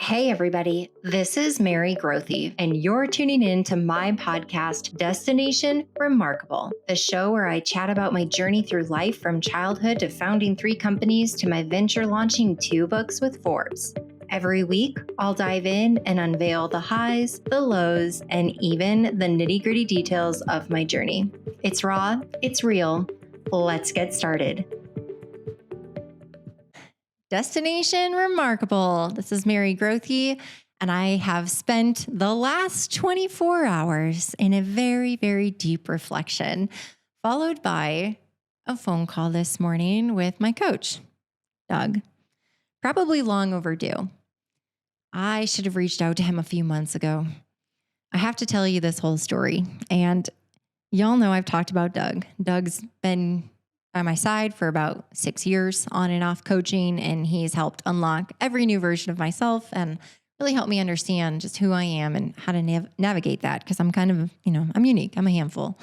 Hey, everybody, this is Mary Grothy, and you're tuning in to my podcast, Destination Remarkable, the show where I chat about my journey through life from childhood to founding 3 companies to my venture launching 2 books with Forbes. Every week, I'll dive in and unveil the highs, the lows, and even the nitty-gritty details of my journey. It's raw, it's real. Let's get started. Destination Remarkable. This is Mary Grothy, and I have spent the last 24 hours in a very, very deep reflection, followed by a phone call this morning with my coach, Doug. Probably long overdue. I should have reached out to him a few months ago. I have to tell you this whole story, and y'all know I've talked about Doug. Doug's been by my side for about 6 years on and off coaching, and he's helped unlock every new version of myself and really helped me understand just who I am and how to navigate that, because I'm kind of, I'm unique. I'm a handful.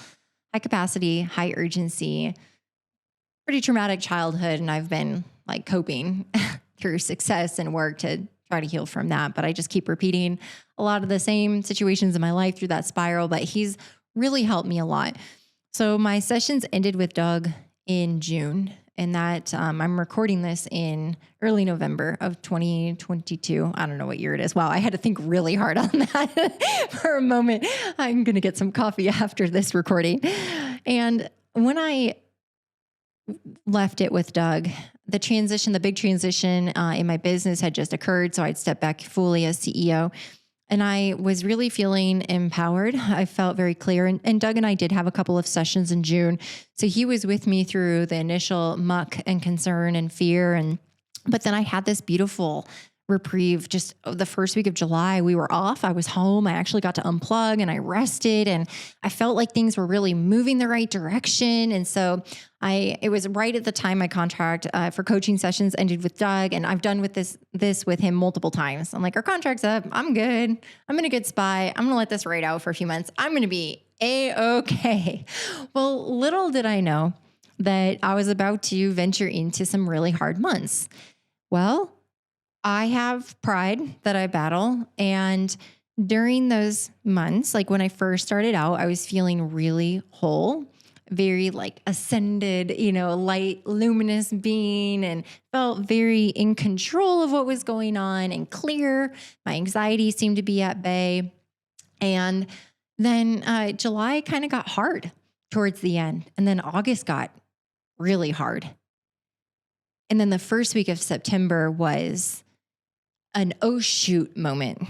High capacity, high urgency, pretty traumatic childhood, and I've been like coping through success and work to try to heal from that. But I just keep repeating a lot of the same situations in my life through that spiral, but he's really helped me a lot. So my sessions ended with Doug in June, and that I'm recording this in early November of 2022. I don't know what year it is. Wow, I had to think really hard on that for a moment. I'm going to get some coffee after this recording. And when I left it with Doug, the big transition in my business had just occurred. So I'd stepped back fully as CEO. And I was really feeling empowered. I felt very clear. And Doug and I did have a couple of sessions in June. So he was with me through the initial muck and concern and fear. But then I had this beautiful reprieve. Just the first week of July, we were off. I was home. I actually got to unplug and I rested, and I felt like things were really moving the right direction. And so it was right at the time my contract for coaching sessions ended with Doug, and I've done with this with him multiple times. I'm like, our contract's up. I'm good. I'm in a good spot. I'm going to let this ride out for a few months. I'm going to be A-okay. Well, little did I know that I was about to venture into some really hard months. Well, I have pride that I battle. And during those months, like when I first started out, I was feeling really whole, very like ascended, light, luminous being, and felt very in control of what was going on and clear. My anxiety seemed to be at bay. And then July kind of got hard towards the end. And then August got really hard. And then the first week of September was an oh shoot moment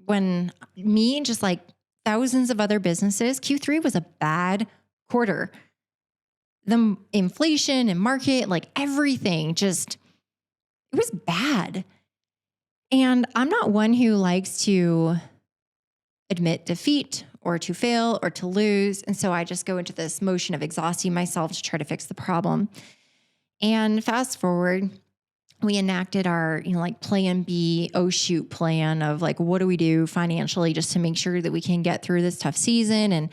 when me and just like thousands of other businesses, Q3 was a bad quarter. The inflation and market, like everything it was bad. And I'm not one who likes to admit defeat or to fail or to lose. And so I just go into this motion of exhausting myself to try to fix the problem. And fast forward, we enacted our, plan B, oh shoot plan of like, what do we do financially just to make sure that we can get through this tough season? And,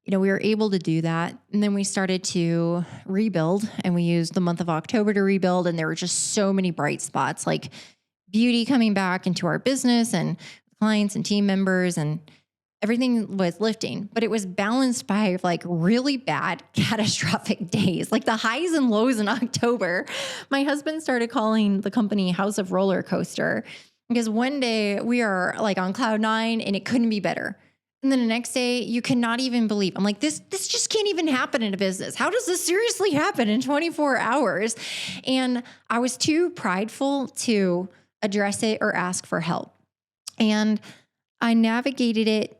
we were able to do that. And then we started to rebuild, and we used the month of October to rebuild. And there were just so many bright spots, like beauty coming back into our business and clients and team members, and everything was lifting, but it was balanced by like really bad catastrophic days, like the highs and lows in October. My husband started calling the company House of Roller Coaster, because one day we are like on cloud 9 and it couldn't be better. And then the next day you cannot even believe. I'm like, this just can't even happen in a business. How does this seriously happen in 24 hours? And I was too prideful to address it or ask for help. And I navigated it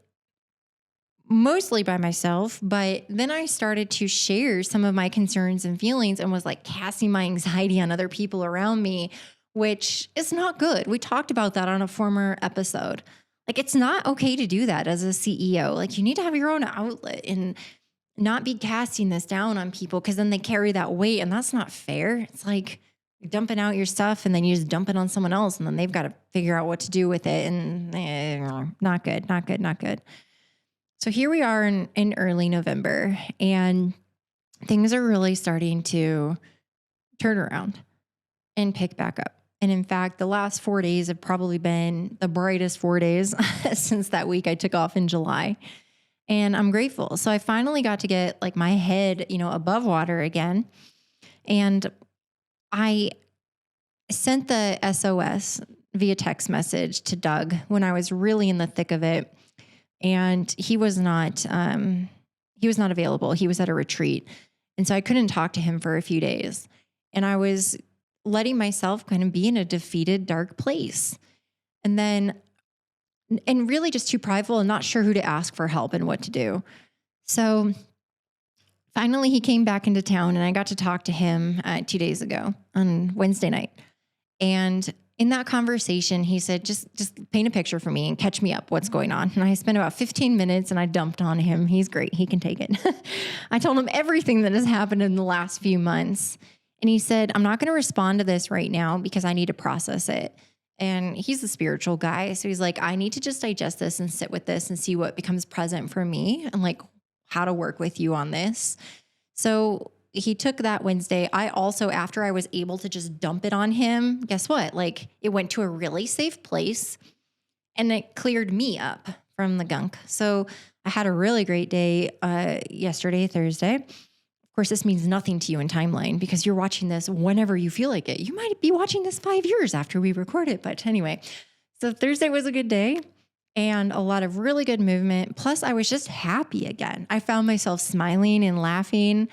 mostly by myself, but then I started to share some of my concerns and feelings and was like casting my anxiety on other people around me, which is not good. We talked about that on a former episode. Like, it's not okay to do that as a CEO. Like, you need to have your own outlet and not be casting this down on people, because then they carry that weight, and that's not fair. It's like you're dumping out your stuff and then you just dump it on someone else, and then they've got to figure out what to do with it. And not good, not good, not good. So here we are in early November, and things are really starting to turn around and pick back up. And in fact, the last 4 days have probably been the brightest 4 days since that week I took off in July. And I'm grateful. So I finally got to get like my head, above water again. And I sent the SOS via text message to Doug when I was really in the thick of it. And he was not available. He was at a retreat. And so I couldn't talk to him for a few days. And I was letting myself kind of be in a defeated, dark place. And really just too prideful and not sure who to ask for help and what to do. So finally he came back into town and I got to talk to him 2 days ago on Wednesday night. And in that conversation, he said, just paint a picture for me and catch me up. What's going on? And I spent about 15 minutes and I dumped on him. He's great. He can take it. I told him everything that has happened in the last few months. And he said, I'm not going to respond to this right now because I need to process it. And he's a spiritual guy. So he's like, I need to just digest this and sit with this and see what becomes present for me and like how to work with you on this. So he took that Wednesday. I also, after I was able to just dump it on him, guess what? Like it went to a really safe place and it cleared me up from the gunk. So I had a really great day yesterday, Thursday. Of course, this means nothing to you in timeline because you're watching this whenever you feel like it. You might be watching this 5 years after we record it. But anyway, so Thursday was a good day and a lot of really good movement. Plus, I was just happy again. I found myself smiling and laughing.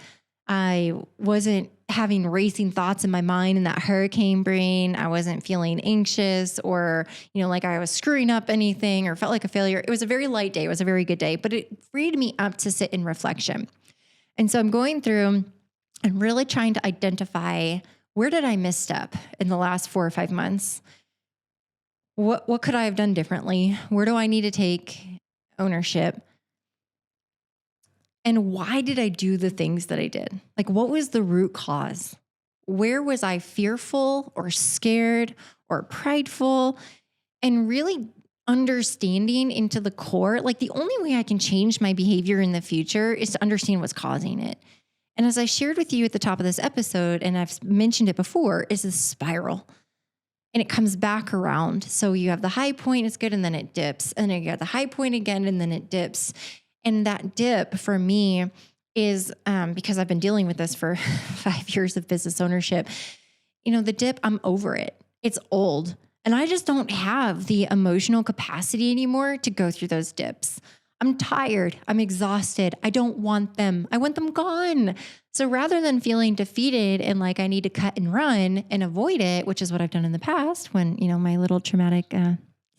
I wasn't having racing thoughts in my mind in that hurricane brain. I wasn't feeling anxious or, like I was screwing up anything or felt like a failure. It was a very light day. It was a very good day, but it freed me up to sit in reflection. And so I'm going through and really trying to identify where did I misstep in the last 4 or 5 months? What could I have done differently? Where do I need to take ownership? And why did I do the things that I did? Like, what was the root cause? Where was I fearful or scared or prideful? And really understanding into the core, like the only way I can change my behavior in the future is to understand what's causing it. And as I shared with you at the top of this episode, and I've mentioned it before, is this spiral. And it comes back around. So you have the high point, it's good, and then it dips. And then you got the high point again, and then it dips. And that dip for me is because I've been dealing with this for 5 years of business ownership. The dip, I'm over it. It's old. And I just don't have the emotional capacity anymore to go through those dips. I'm tired. I'm exhausted. I don't want them. I want them gone. So rather than feeling defeated and like I need to cut and run and avoid it, which is what I've done in the past when, my little traumatic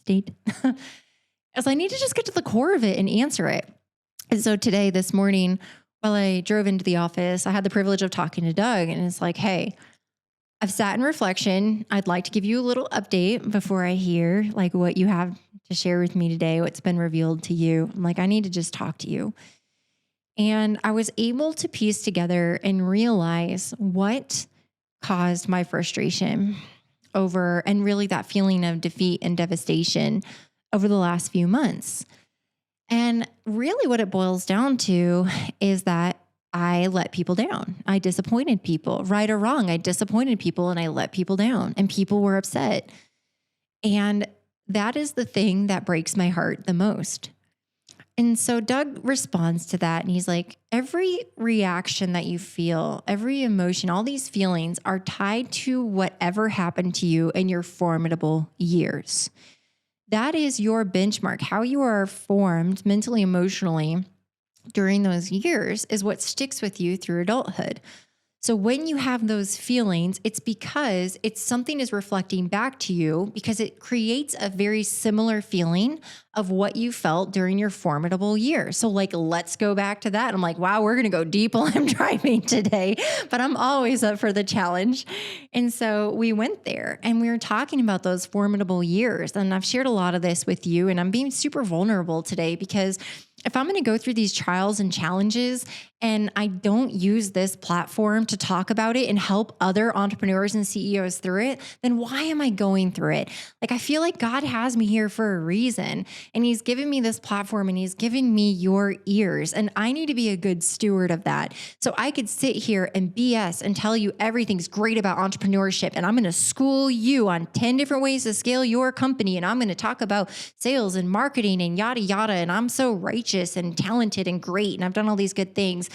state, as I need to just get to the core of it and answer it. And so today, this morning, while I drove into the office, I had the privilege of talking to Doug and it's like, hey, I've sat in reflection. I'd like to give you a little update before I hear like what you have to share with me today, what's been revealed to you. I'm like, I need to just talk to you. And I was able to piece together and realize what caused my frustration over, and really that feeling of defeat and devastation over the last few months. And really what it boils down to is that I let people down. I disappointed people, right or wrong. I disappointed people and I let people down and people were upset. And that is the thing that breaks my heart the most. And so Doug responds to that and he's like, every reaction that you feel, every emotion, all these feelings are tied to whatever happened to you in your formidable years. That is your benchmark. How you are formed mentally, emotionally during those years is what sticks with you through adulthood. So when you have those feelings, it's because something is reflecting back to you because it creates a very similar feeling of what you felt during your formidable years. So like, let's go back to that. I'm like, wow, we're going to go deep while I'm driving today, but I'm always up for the challenge. And so we went there and we were talking about those formidable years. And I've shared a lot of this with you and I'm being super vulnerable today because if I'm going to go through these trials and challenges and I don't use this platform to talk about it and help other entrepreneurs and CEOs through it, then why am I going through it? Like, I feel like God has me here for a reason. And he's given me this platform and he's given me your ears. And I need to be a good steward of that. So I could sit here and BS and tell you everything's great about entrepreneurship. And I'm going to school you on 10 different ways to scale your company. And I'm going to talk about sales and marketing and yada, yada. And I'm so righteous and talented and great. And I've done all these good things.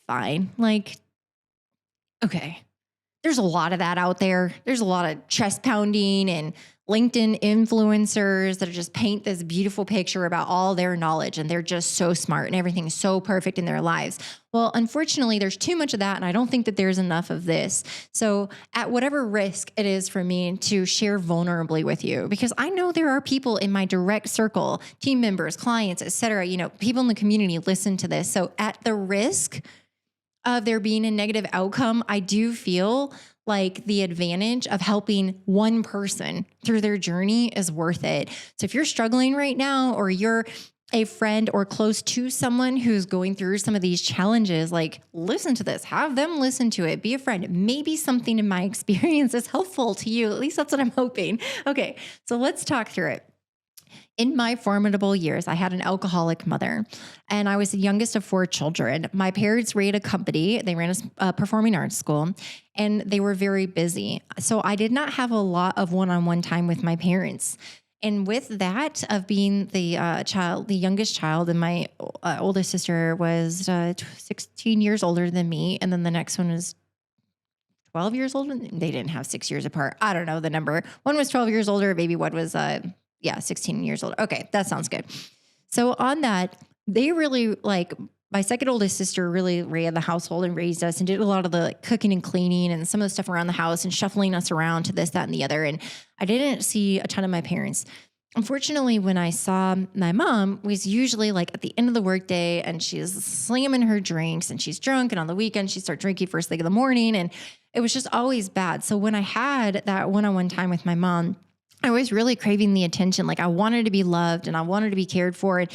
Fine. Like, okay. There's a lot of that out there. There's a lot of chest pounding and LinkedIn influencers that just paint this beautiful picture about all their knowledge and they're just so smart and everything's so perfect in their lives. Well, unfortunately, there's too much of that and I don't think that there's enough of this. So at whatever risk it is for me to share vulnerably with you, because I know there are people in my direct circle, team members, clients, et cetera, people in the community listen to this. So at the risk of there being a negative outcome, I do feel like the advantage of helping one person through their journey is worth it. So if you're struggling right now, or you're a friend or close to someone who's going through some of these challenges, like listen to this, have them listen to it, be a friend. Maybe something in my experience is helpful to you. At least that's what I'm hoping. Okay, so let's talk through it. In my formidable years, I had an alcoholic mother and I was the youngest of 4 children. My parents ran a company. They ran a performing arts school and they were very busy. So I did not have a lot of one-on-one time with my parents. And with that of being the youngest child, and my oldest sister was 16 years older than me. And then the next one was 12 years older. They didn't have 6 years apart. I don't know the number. One was 12 years older. Maybe one was 16 years old. Okay, that sounds good. So on that, they really my second oldest sister really ran the household and raised us and did a lot of the cooking and cleaning and some of the stuff around the house and shuffling us around to this, that, and the other. And I didn't see a ton of my parents. Unfortunately, when I saw my mom, was usually at the end of the workday and she's slamming her drinks and she's drunk. And on the weekend, she starts drinking first thing in the morning. And it was just always bad. So when I had that one-on-one time with my mom, I was really craving the attention. I wanted to be loved and I wanted to be cared for. And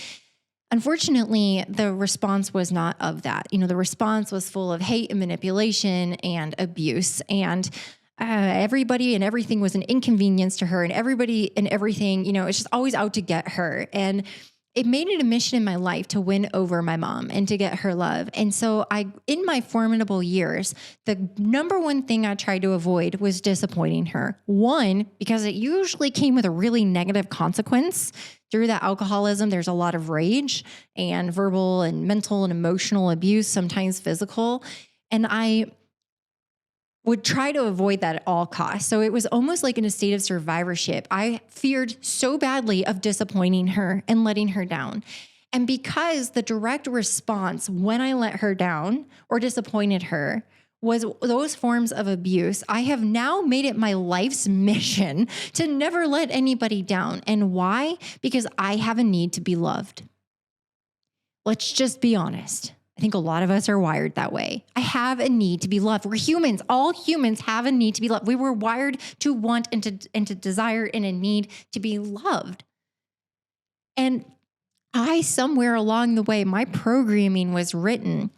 unfortunately, the response was not of that. The response was full of hate and manipulation and abuse. And everybody and everything was an inconvenience to her, and everybody and everything, it's just always out to get her. And it made it a mission in my life to win over my mom and to get her love. And so in my formidable years, the number one thing I tried to avoid was disappointing her. One, because it usually came with a really negative consequence. Through that alcoholism, there's a lot of rage and verbal and mental and emotional abuse, sometimes physical. And I would try to avoid that at all costs. So it was almost like in a state of survivorship. I feared so badly of disappointing her and letting her down. And because the direct response when I let her down or disappointed her was those forms of abuse, I have now made it my life's mission to never let anybody down. And why? Because I have a need to be loved. Let's just be honest. I think a lot of us are wired that way. I have a need to be loved. We're humans. All humans have a need to be loved. We were wired to want and to desire and a need to be loved. And somewhere along the way, my programming was written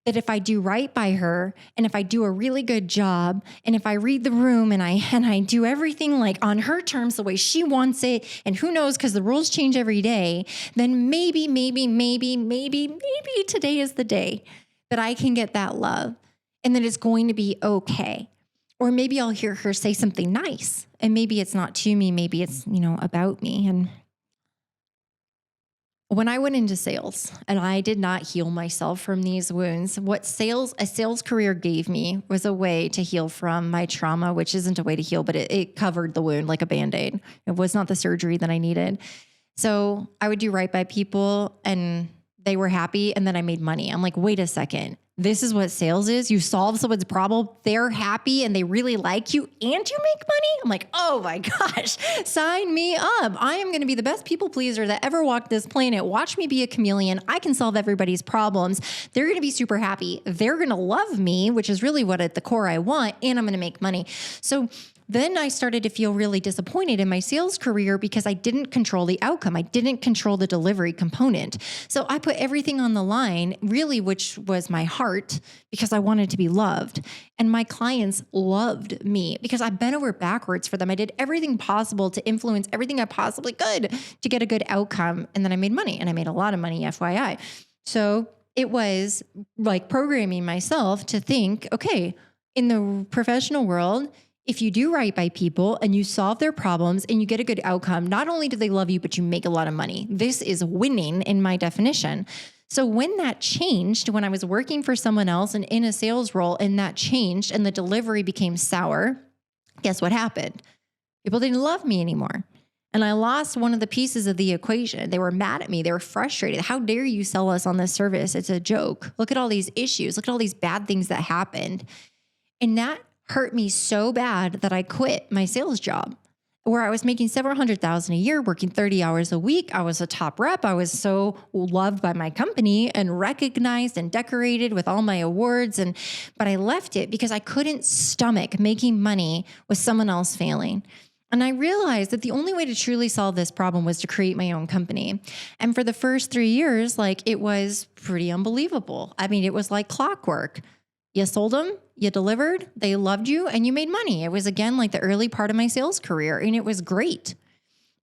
that if I do right by her and if I do a really good job and if I read the room and I do everything on her terms, the way she wants it, and who knows, because the rules change every day, then maybe today is the day that I can get that love and that it's going to be okay. Or maybe I'll hear her say something nice and maybe it's not to me, maybe it's, about me. And when I went into sales and I did not heal myself from these wounds, what a sales career gave me was a way to heal from my trauma, which isn't a way to heal, but it covered the wound like a Band-Aid. It was not the surgery that I needed. So I would do right by people and they were happy. And then I made money. I'm like, wait a second. This is what sales is. You solve someone's problem. They're happy and they really like you and you make money. I'm like, oh my gosh, sign me up. I am going to be the best people pleaser that ever walked this planet. Watch me be a chameleon. I can solve everybody's problems. They're going to be super happy. They're going to love me, which is really what at the core I want. And I'm going to make money. So Then I started to feel really disappointed in my sales career because I didn't control the outcome. I didn't control the delivery component. So I put everything on the line, really, which was my heart, because I wanted to be loved. And my clients loved me because I bent over backwards for them. I did everything possible to influence everything I possibly could to get a good outcome. And then I made money, and I made a lot of money, FYI. So it was like programming myself to think, okay, in the professional world, if you do right by people and you solve their problems and you get a good outcome, not only do they love you, but you make a lot of money. This is winning in my definition. So when that changed, when I was working for someone else and in a sales role, and that changed and the delivery became sour, guess what happened? People didn't love me anymore. And I lost one of the pieces of the equation. They were mad at me. They were frustrated. How dare you sell us on this service? It's a joke. Look at all these issues. Look at all these bad things that happened. And that hurt me so bad that I quit my sales job, where I was making several $100,000 a year, working 30 hours a week. I was a top rep. I was so loved by my company and recognized and decorated with all my awards. But I left it because I couldn't stomach making money with someone else failing. And I realized that the only way to truly solve this problem was to create my own company. And for the first 3 years, it was pretty unbelievable. I mean, it was like clockwork. You sold them, you delivered, they loved you, and you made money. It was, again, like the early part of my sales career, and it was great.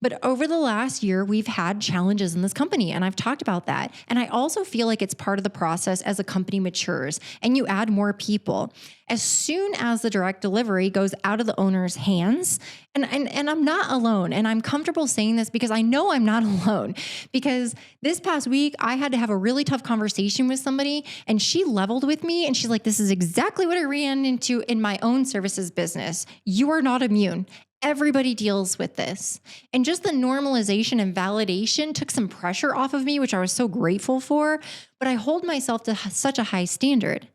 But over the last year, we've had challenges in this company, and I've talked about that. And I also feel like it's part of the process as a company matures and you add more people. As soon as the direct delivery goes out of the owner's hands, and I'm not alone, and I'm comfortable saying this because I know I'm not alone, because this past week, I had to have a really tough conversation with somebody, and she leveled with me, and she's like, this is exactly what I ran into in my own services business. You are not immune. Everybody deals with this. And just the normalization and validation took some pressure off of me, which I was so grateful for, but I hold myself to such a high standard.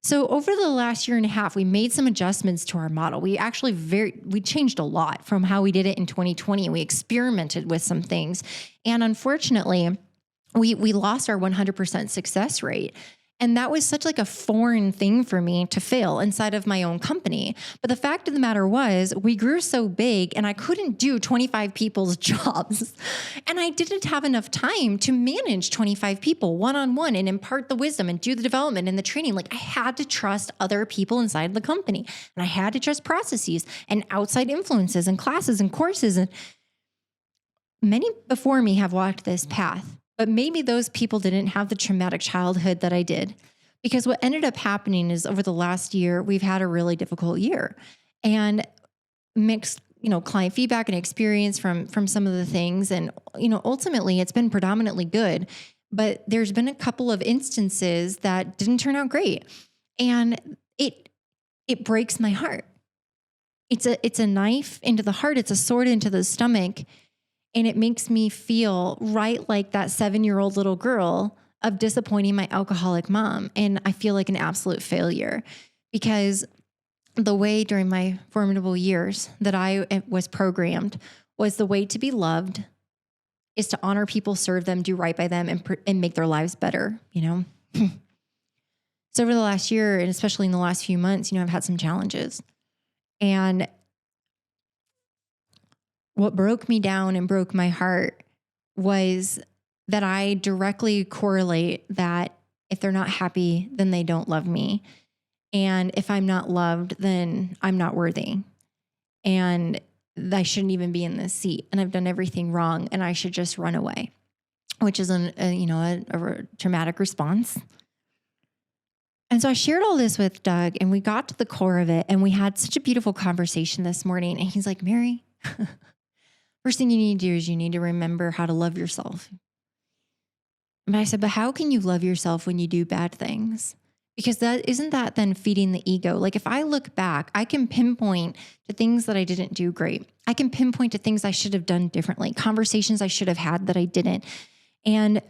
So over the last year and a half, we made some adjustments to our model. We actually we changed a lot from how we did it in 2020, and we experimented with some things. And unfortunately, we lost our 100% success rate. And that was such like a foreign thing for me to fail inside of my own company. But the fact of the matter was, we grew so big and I couldn't do 25 people's jobs. And I didn't have enough time to manage 25 people one-on-one and impart the wisdom and do the development and the training. Like, I had to trust other people inside the company, and I had to trust processes and outside influences and classes and courses. And many before me have walked this path. But maybe those people didn't have the traumatic childhood that I did. Because what ended up happening is, over the last year, we've had a really difficult year. And mixed, client feedback and experience from some of the things. And, ultimately it's been predominantly good. But there's been a couple of instances that didn't turn out great. And it breaks my heart. It's a knife into the heart. It's a sword into the stomach. And it makes me feel right like that 7-year-old little girl of disappointing my alcoholic mom. And I feel like an absolute failure, because the way during my formidable years that I was programmed was the way to be loved is to honor people, serve them, do right by them, and make their lives better, So over the last year, and especially in the last few months, I've had some challenges. And what broke me down and broke my heart was that I directly correlate that if they're not happy, then they don't love me. And if I'm not loved, then I'm not worthy. And I shouldn't even be in this seat. And I've done everything wrong, and I should just run away, which is a traumatic response. And so I shared all this with Doug, and we got to the core of it, and we had such a beautiful conversation this morning. And he's like, Mary, first thing you need to do is you need to remember how to love yourself. And I said, but how can you love yourself when you do bad things? Because isn't that then feeding the ego? Like, if I look back, I can pinpoint to things that I didn't do great. I can pinpoint to things I should have done differently, conversations I should have had that I didn't. And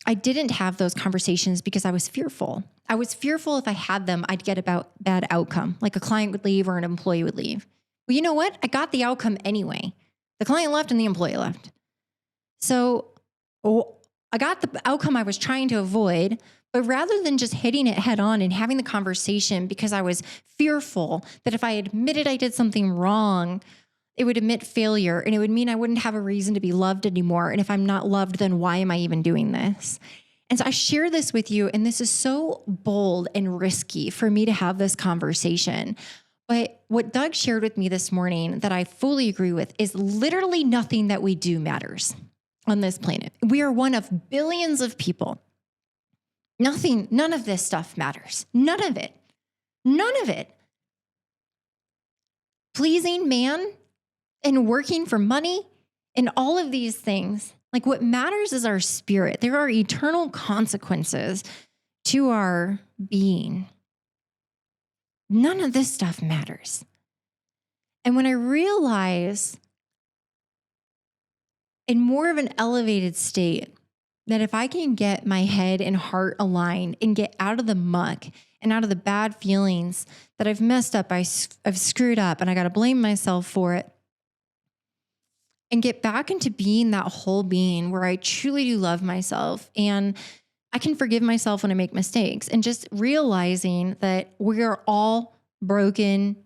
I didn't have those conversations because I was fearful. I was fearful if I had them, I'd get a bad outcome, like a client would leave or an employee would leave. Well, you know what? I got the outcome anyway. The client left and the employee left. So I got the outcome I was trying to avoid, but rather than just hitting it head on and having the conversation because I was fearful that if I admitted I did something wrong, it would admit failure and it would mean I wouldn't have a reason to be loved anymore. And if I'm not loved, then why am I even doing this? And so I share this with you, and this is so bold and risky for me to have this conversation. But what Doug shared with me this morning that I fully agree with is literally nothing that we do matters on this planet. We are one of billions of people. None of this stuff matters. None of it. None of it. Pleasing man and working for money and all of these things, like what matters is our spirit. There are eternal consequences to our being. None of this stuff matters. And when I realize in more of an elevated state that if I can get my head and heart aligned and get out of the muck and out of the bad feelings that I've messed up, I've screwed up and I got to blame myself for it, and get back into being that whole being where I truly do love myself and I can forgive myself when I make mistakes, and just realizing that we are all broken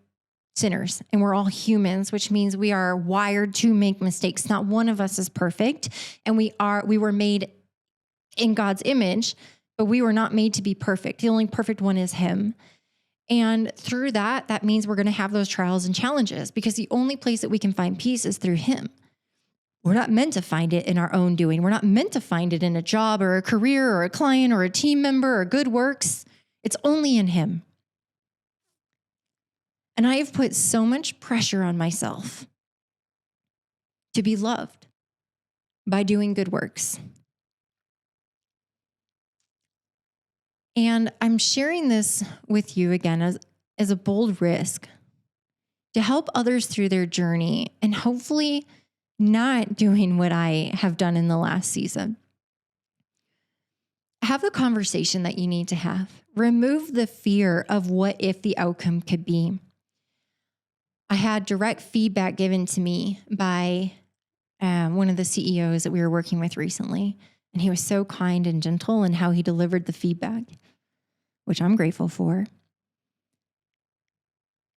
sinners and we're all humans, which means we are wired to make mistakes. Not one of us is perfect, and we were made in God's image, but we were not made to be perfect. The only perfect one is Him. And through that means we're going to have those trials and challenges, because the only place that we can find peace is through Him. We're not meant to find it in our own doing. We're not meant to find it in a job or a career or a client or a team member or good works. It's only in Him. And I have put so much pressure on myself to be loved by doing good works. And I'm sharing this with you again as a bold risk to help others through their journey and hopefully not doing what I have done in the last season. Have the conversation that you need to have. Remove the fear of what if the outcome could be. I had direct feedback given to me by one of the CEOs that we were working with recently, and he was so kind and gentle in how he delivered the feedback, which I'm grateful for.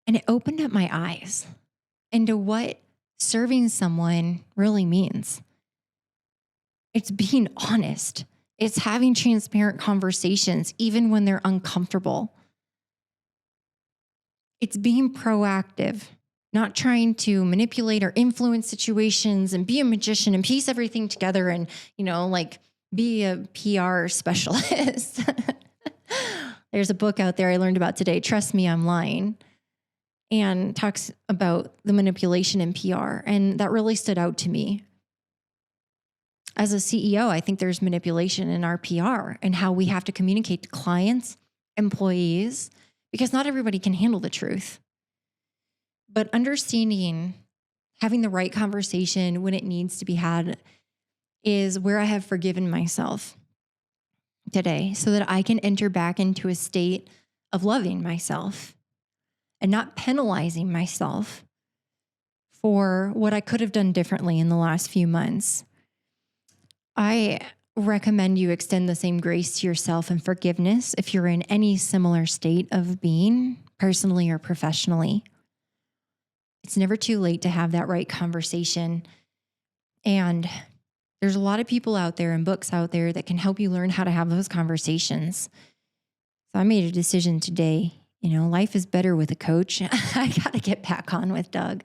And it opened up my eyes into what serving someone really means. It's being honest. It's having transparent conversations, even when they're uncomfortable. It's being proactive, not trying to manipulate or influence situations and be a magician and piece everything together and, be a PR specialist. There's a book out there I learned about today, Trust Me, I'm Lying, and talks about the manipulation in PR. And that really stood out to me. As a CEO, I think there's manipulation in our PR and how we have to communicate to clients, employees, because not everybody can handle the truth. But understanding, having the right conversation when it needs to be had is where I have forgiven myself today so that I can enter back into a state of loving myself and not penalizing myself for what I could have done differently in the last few months. I recommend you extend the same grace to yourself and forgiveness if you're in any similar state of being, personally or professionally. It's never too late to have that right conversation. And there's a lot of people out there and books out there that can help you learn how to have those conversations. So I made a decision today. Life is better with a coach. I got to get back on with Doug.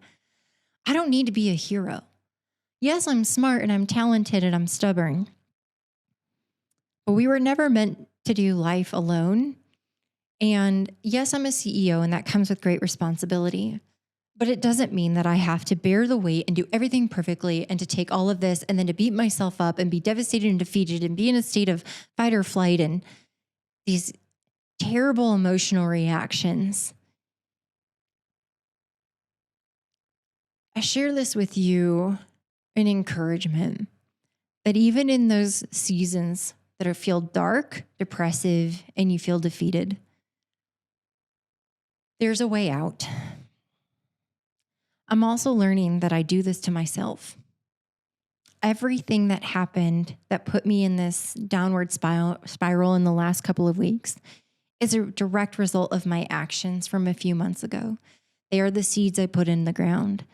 I don't need to be a hero. Yes, I'm smart and I'm talented and I'm stubborn. But we were never meant to do life alone. And yes, I'm a CEO and that comes with great responsibility. But it doesn't mean that I have to bear the weight and do everything perfectly and to take all of this and then to beat myself up and be devastated and defeated and be in a state of fight or flight and these terrible emotional reactions. I share this with you in encouragement that even in those seasons that feel dark, depressive, and you feel defeated, there's a way out. I'm also learning that I do this to myself. everything that happened that put me in this downward spiral in the last couple of weeks is a direct result of my actions from a few months ago. They are the seeds I put in the ground.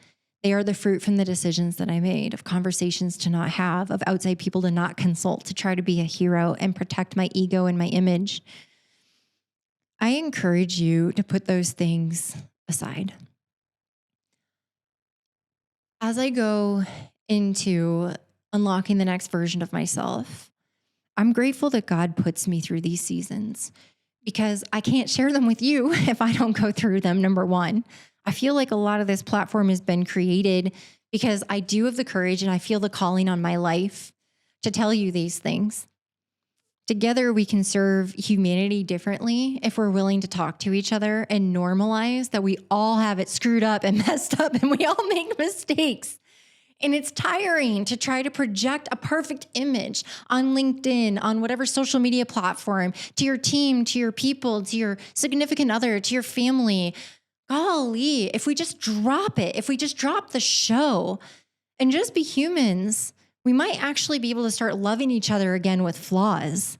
They are the fruit from the decisions that I made, of conversations to not have, of outside people to not consult, to try to be a hero and protect my ego and my image. I encourage you to put those things aside. As I go into unlocking the next version of myself, I'm grateful that God puts me through these seasons because I can't share them with you if I don't go through them, number one. I feel like a lot of this platform has been created because I do have the courage and I feel the calling on my life to tell you these things. Together, we can serve humanity differently if we're willing to talk to each other and normalize that we all have it screwed up and messed up and we all make mistakes. And it's tiring to try to project a perfect image on LinkedIn, on whatever social media platform, to your team, to your people, to your significant other, to your family. Golly, if we just drop it, if we just drop the show and just be humans, we might actually be able to start loving each other again with flaws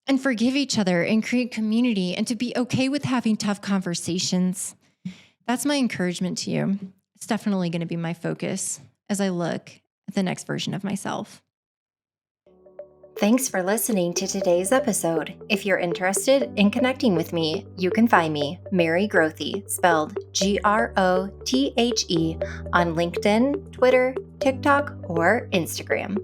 and forgive each other and create community and to be okay with having tough conversations. That's my encouragement to you. It's definitely going to be my focus as I look at the next version of myself. Thanks for listening to today's episode. If you're interested in connecting with me, you can find me, Mary Grothe, spelled Grothe, on LinkedIn, Twitter, TikTok, or Instagram.